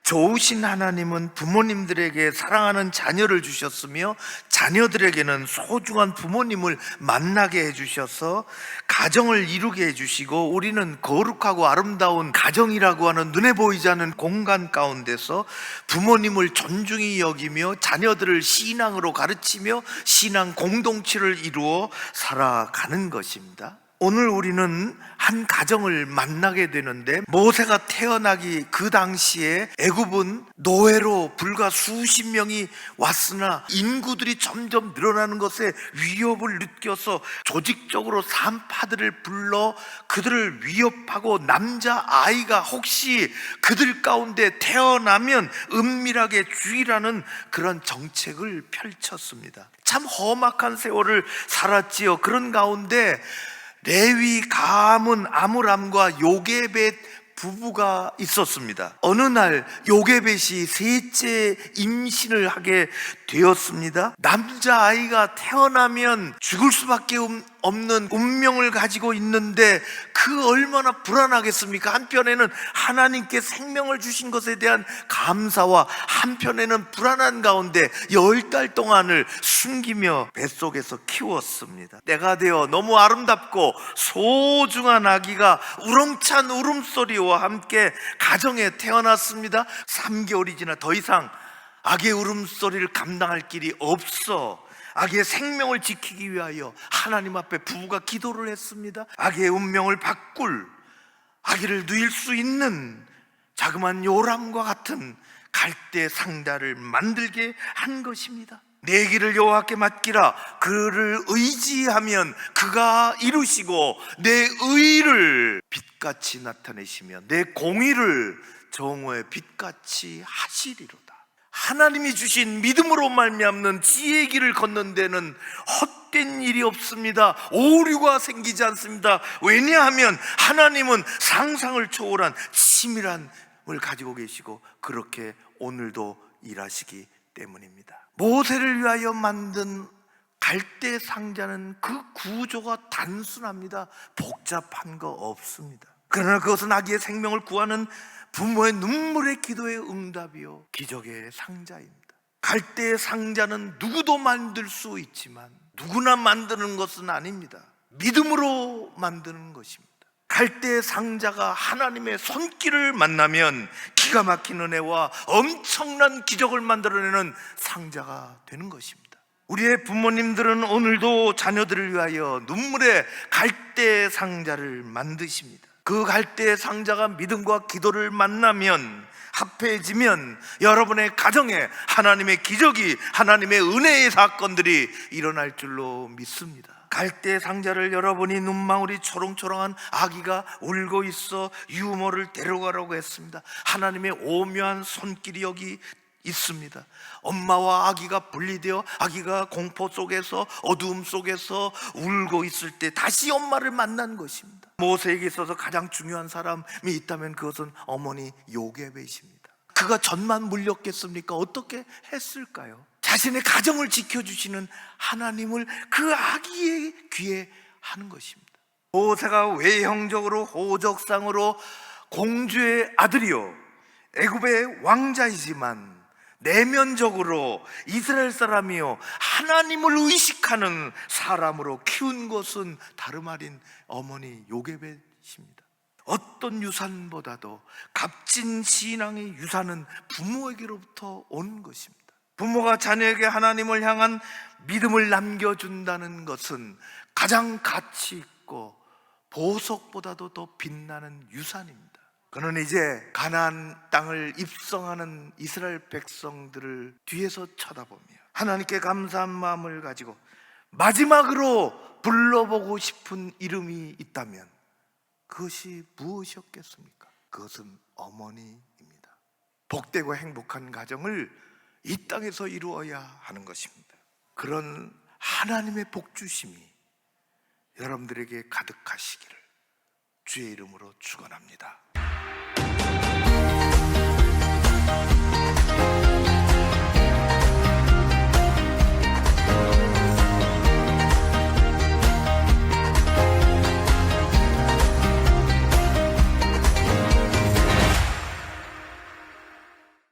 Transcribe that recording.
좋으신 하나님은 부모님들에게 사랑하는 자녀를 주셨으며 자녀들에게는 소중한 부모님을 만나게 해주셔서 가정을 이루게 해주시고, 우리는 거룩하고 아름다운 가정이라고 하는 눈에 보이지 않는 공간 가운데서 부모님을 존중히 여기며 자녀들을 신앙으로 가르치며 신앙 공동체를 이루어 살아가는 것입니다. 오늘 우리는 한 가정을 만나게 되는데, 모세가 태어나기 그 당시에 애굽은 노예로 불과 수십 명이 왔으나 인구들이 점점 늘어나는 것에 위협을 느껴서 조직적으로 산파들을 불러 그들을 위협하고, 남자아이가 혹시 그들 가운데 태어나면 은밀하게 죽이라는 그런 정책을 펼쳤습니다. 참 험악한 세월을 살았지요. 그런 가운데 레위, 가문, 아므람과 요게벳 부부가 있었습니다. 어느 날 요게벳이 셋째 임신을 하게 되었습니다. 남자아이가 태어나면 죽을 수밖에 없는 운명을 가지고 있는데 그 얼마나 불안하겠습니까? 한편에는 하나님께 생명을 주신 것에 대한 감사와 한편에는 불안한 가운데 10달 동안을 숨기며 뱃속에서 키웠습니다. 때가 되어 너무 아름답고 소중한 아기가 우렁찬 울음소리와 함께 가정에 태어났습니다. 3개월이 지나 더 이상 아기의 울음소리를 감당할 길이 없어 아기의 생명을 지키기 위하여 하나님 앞에 부부가 기도를 했습니다. 아기의 운명을 바꿀, 아기를 누일 수 있는 자그마한 요람과 같은 갈대 상자를 만들게 한 것입니다. 내 길을 여호와께 맡기라. 그를 의지하면 그가 이루시고 내 의를 빛같이 나타내시며 내 공의를 정오의 빛같이 하시리로다. 하나님이 주신 믿음으로 말미암는 지혜의 길을 걷는 데는 헛된 일이 없습니다. 오류가 생기지 않습니다. 왜냐하면 하나님은 상상을 초월한 치밀함을 가지고 계시고 그렇게 오늘도 일하시기 때문입니다. 모세를 위하여 만든 갈대 상자는 그 구조가 단순합니다. 복잡한 거 없습니다. 그러나 그것은 아기의 생명을 구하는 부모의 눈물의 기도의 응답이요 기적의 상자입니다. 갈대의 상자는 누구도 만들 수 있지만 누구나 만드는 것은 아닙니다. 믿음으로 만드는 것입니다. 갈대의 상자가 하나님의 손길을 만나면 기가 막힌 은혜와 엄청난 기적을 만들어내는 상자가 되는 것입니다. 우리의 부모님들은 오늘도 자녀들을 위하여 눈물의 갈대 상자를 만드십니다. 그 갈대 상자가 믿음과 기도를 만나면, 합해지면 여러분의 가정에 하나님의 기적이, 하나님의 은혜의 사건들이 일어날 줄로 믿습니다. 갈대 상자를 여러분이 눈망울이 초롱초롱한 아기가 울고 있어 유모를 데려가라고 했습니다. 하나님의 오묘한 손길이 여기 있습니다. 엄마와 아기가 분리되어 아기가 공포 속에서 어두움 속에서 울고 있을 때 다시 엄마를 만난 것입니다. 모세에게 있어서 가장 중요한 사람이 있다면 그것은 어머니 요게벳입니다. 그가 전만 물렸겠습니까? 어떻게 했을까요? 자신의 가정을 지켜주시는 하나님을 그 아기의 귀에 하는 것입니다. 모세가 외형적으로 호적상으로 공주의 아들이요 애굽의 왕자이지만 내면적으로 이스라엘 사람이요 하나님을 의식하는 사람으로 키운 것은 다름 아닌 어머니 요게벳입니다. 어떤 유산보다도 값진 신앙의 유산은 부모에게로부터 오는 것입니다. 부모가 자녀에게 하나님을 향한 믿음을 남겨준다는 것은 가장 가치 있고 보석보다도 더 빛나는 유산입니다. 그는 이제 가나안 땅을 입성하는 이스라엘 백성들을 뒤에서 쳐다보며 하나님께 감사한 마음을 가지고 마지막으로 불러보고 싶은 이름이 있다면 그것이 무엇이었겠습니까? 그것은 어머니입니다. 복되고 행복한 가정을 이 땅에서 이루어야 하는 것입니다. 그런 하나님의 복주심이 여러분들에게 가득하시기를 주의 이름으로 축원합니다.